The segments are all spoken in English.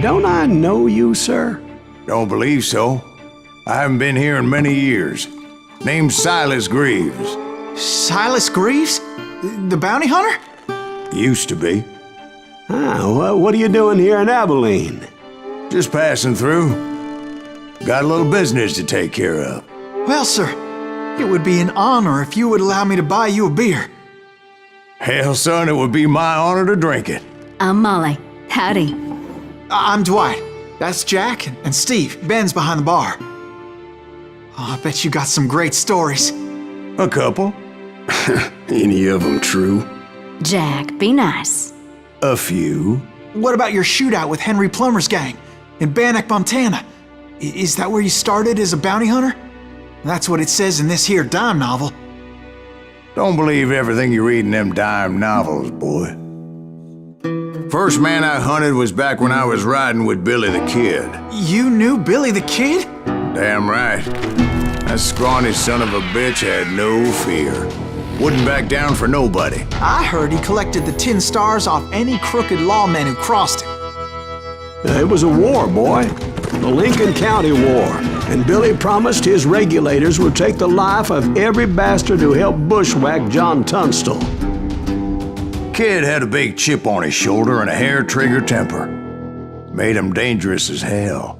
Don't I know you, sir? Don't believe so. I haven't been here in many years. Name's Silas Greaves. Silas Greaves? The bounty hunter? Used to be. What are you doing here in Abilene? Just passing through. Got a little business to take care of. Well, sir, it would be an honor if you would allow me to buy you a beer. Hell, son, it would be my honor to drink it. I'm Molly. Howdy. I'm Dwight. That's Jack and Steve. Ben's behind the bar. Oh, I bet you got some great stories. A couple. Any of them true? Jack, be nice. A few. What about your shootout with Henry Plummer's gang in Bannock, Montana? Is that where you started as a bounty hunter? That's what it says in this here dime novel. Don't believe everything you read in them dime novels, boy. First man I hunted was back when I was riding with Billy the Kid. You knew Billy the Kid? Damn right. That scrawny son of a bitch had no fear. Wouldn't back down for nobody. I heard he collected the 10 stars off any crooked lawmen who crossed him. It was a war, boy. The Lincoln County War. And Billy promised his regulators would take the life of every bastard who helped bushwhack John Tunstall. Kid had a big chip on his shoulder and a hair-trigger temper. Made him dangerous as hell.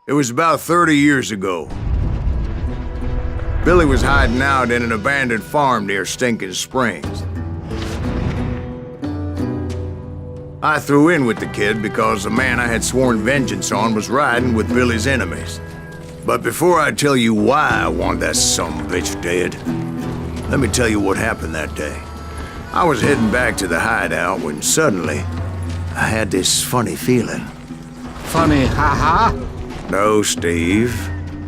It was about 30 years ago. Billy was hiding out in an abandoned farm near Stinking Springs. I threw in with the kid because the man I had sworn vengeance on was riding with Billy's enemies. But before I tell you why I want that sumbitch dead, let me tell you what happened that day. I was heading back to the hideout when suddenly I had this funny feeling. Funny, ha-ha? No, Steve.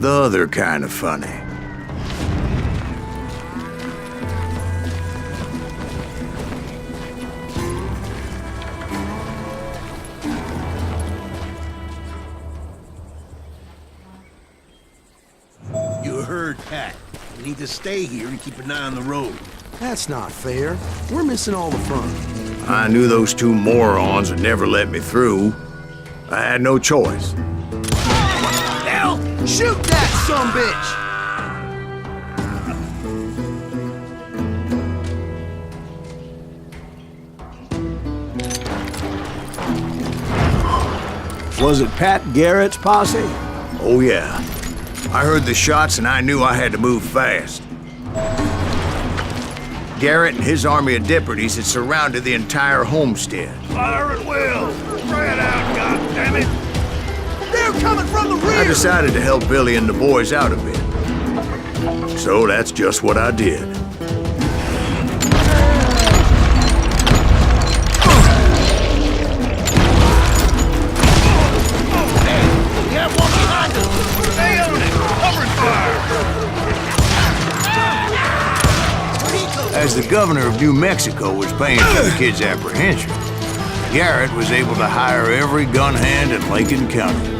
The other kind of funny. You heard Pat. We need to stay here and keep an eye on the road. That's not fair. We're missing all the fun. I knew those two morons would never let me through. I had no choice. Hell, shoot that sumbitch! Was it Pat Garrett's posse? Oh yeah. I heard the shots and I knew I had to move fast. Garrett and his army of deputies had surrounded the entire homestead. Fire at will! Spread out, goddammit! They're coming from the rear! I decided to help Billy and the boys out a bit. So that's just what I did. We have one behind us! Stay on it! Cover fire! As the governor of New Mexico was paying for the kid's apprehension, Garrett was able to hire every gun hand in Lincoln County.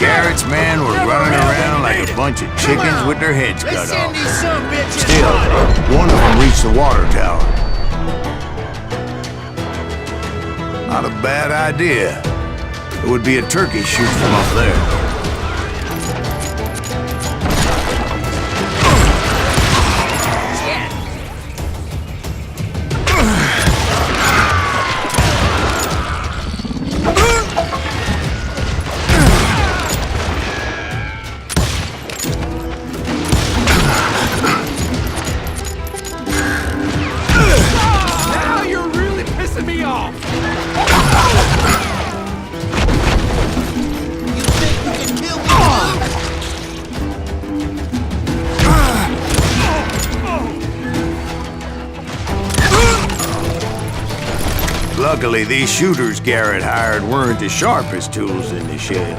Garrett's men were running around like a bunch of chickens with their heads cut off. Still, one of them reached the water tower. Not a bad idea. It would be a turkey shoot from up there. Now you're really pissing me off! You think you can kill me? Luckily, these shooters Garrett hired weren't as sharp as tools in the shed.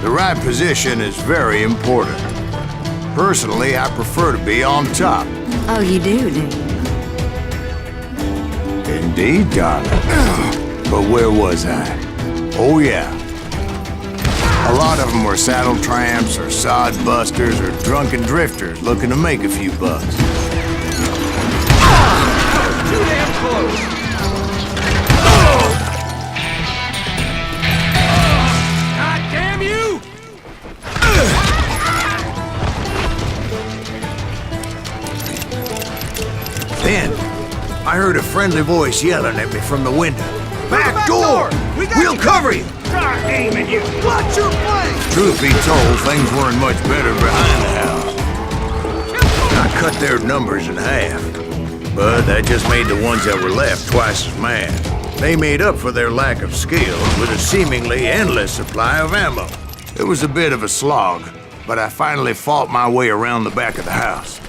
The right position is very important. Personally, I prefer to be on top. Oh, you do, do you? Indeed, darling. But where was I? Oh, yeah. A lot of them were saddle tramps or sod busters or drunken drifters looking to make a few bucks. Too damn close! God damn you! Then, I heard a friendly voice yelling at me from the window. Back door! We'll cover you! God damn you! Watch your flank! Truth be told, things weren't much better behind the house. I cut their numbers in half, but that just made the ones that were left twice as mad. They made up for their lack of skill with a seemingly endless supply of ammo. It was a bit of a slog, but I finally fought my way around the back of the house.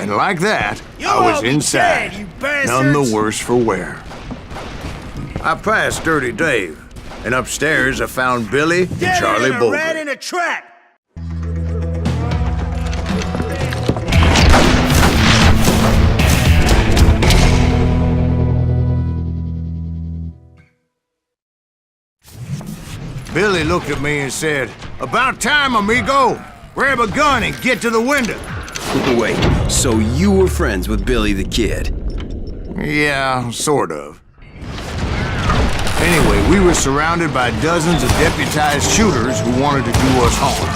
And like that, I was inside, none the worse for wear. I passed Dirty Dave, and upstairs I found Billy and Charlie Bolger. Rat in a trap! Billy looked at me and said, "About time, amigo! Grab a gun and get to the window." Wait, so you were friends with Billy the Kid? Yeah, sort of. Anyway, we were surrounded by dozens of deputized shooters who wanted to do us harm.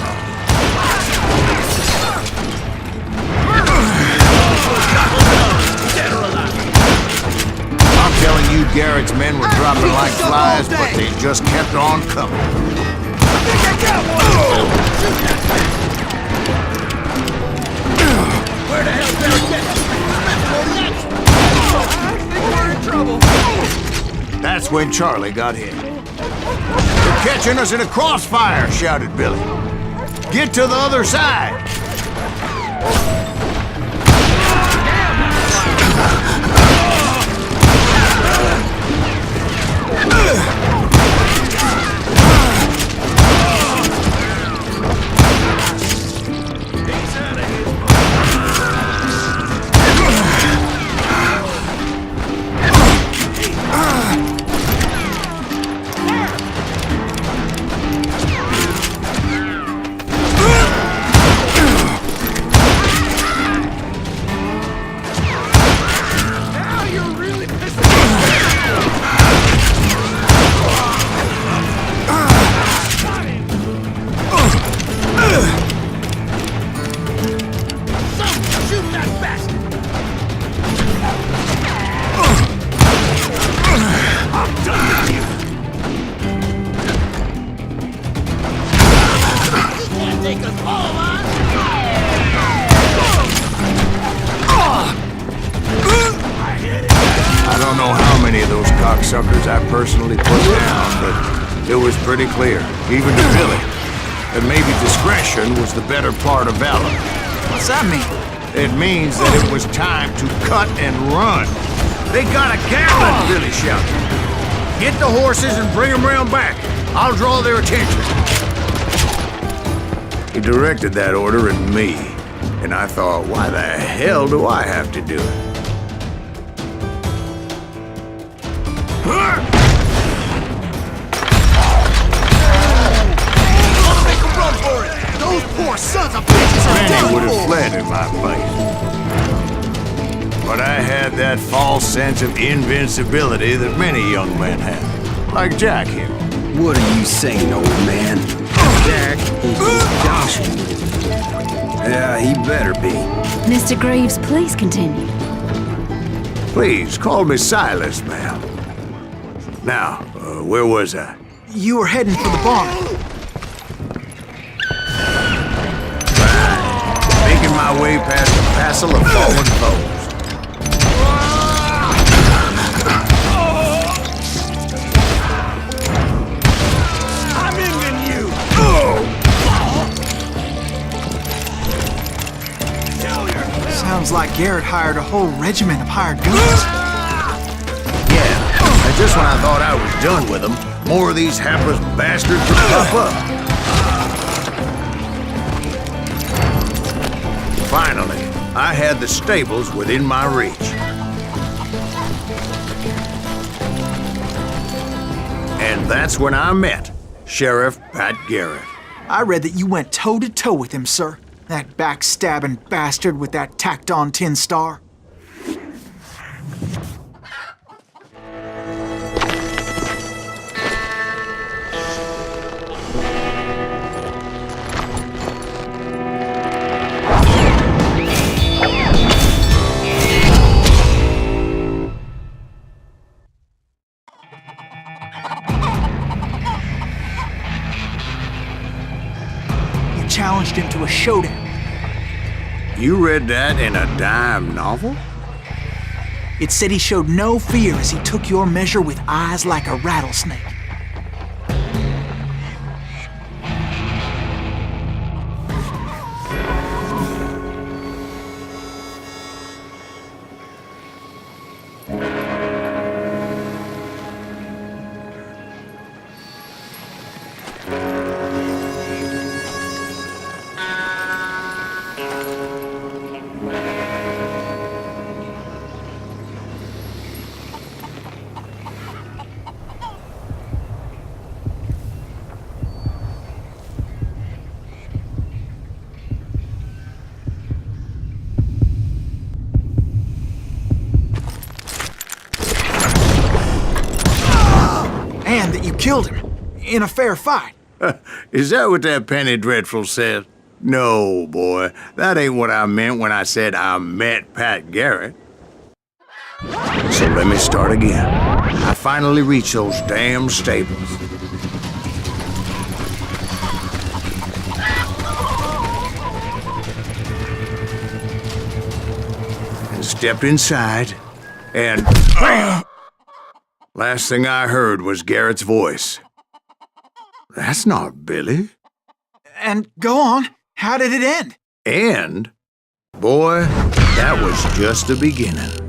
I'm telling you, Garrett's men were dropping like flies, but they just kept on coming. Where the hell's Billy I think we're in trouble. That's when Charlie got hit. "They're catching us in a crossfire," shouted Billy. "Get to the other side!" Suckers I personally put down, but it was pretty clear, even to Billy, that maybe discretion was the better part of valor. What's that mean? It means that it was time to cut and run. "They got a gallon!" Billy shouted. "Get the horses and bring them round back. I'll draw their attention." He directed that order at me, and I thought, why the hell do I have to do it? Those poor sons of bitches are Many done would have for! fled in my place. But I had that false sense of invincibility that many young men have. Like Jack here. What are you saying, old man? Jack is Joshua. Yeah, he better be. Mr. Greaves, please continue. Please, call me Silas, ma'am. Now, where was I? You were heading for the barn. Making my way past a passel of fallen foes. I'm ending you! Sounds like Garrett hired a whole regiment of hired guns. Yeah, and just when I thought I was done with them, more of these hapless bastards would pop up. Finally, I had the stables within my reach. And that's when I met Sheriff Pat Garrett. I read that you went toe-to-toe with him, sir. That backstabbing bastard with that tacked-on tin star. Challenged him to a showdown. You read that in a dime novel? It said he showed no fear as he took your measure with eyes like a rattlesnake. And that you killed him in a fair fight. Is that what that penny dreadful said? No, boy. That ain't what I meant when I said I met Pat Garrett. So let me start again. I finally reached those damn stables. And stepped inside, and... Last thing I heard was Garrett's voice. That's not Billy. And go on, how did it end? And, boy, that was just the beginning.